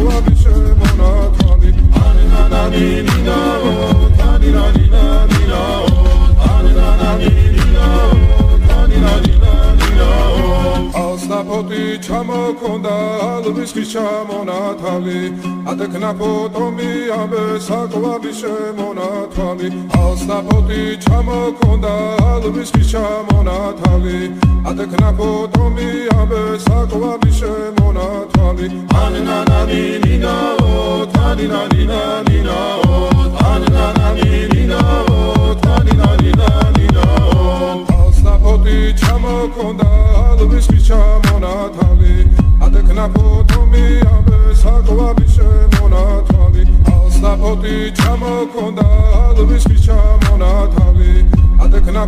საკვები შემონათვალი ანანანინინაო თანინანინანინაო ანანანინინაო თანინანინანინაო ალსნაფოთი ჩამოქონდა ალვისხის ჩამონათვალი ადექნა ფოტომი ამე საკვები შემონათვალი ალსნაფოთი ჩამოქონდა ალვისხის ჩამონათვალი ადექნა ფოტომი ამე საკვები შემონათვალი ანანანინინაო თანინანინანინაო ანანანინინაო თანინანინანინაო ალსნაფოთი ჩამოქონდა ალვისხის ჩამონათვალი ადექნა ფოტომი ამე საკვები შემონათვალი ალსნაფოთი ჩამოქონდა ალვისხის ჩამონათვალი ადექნა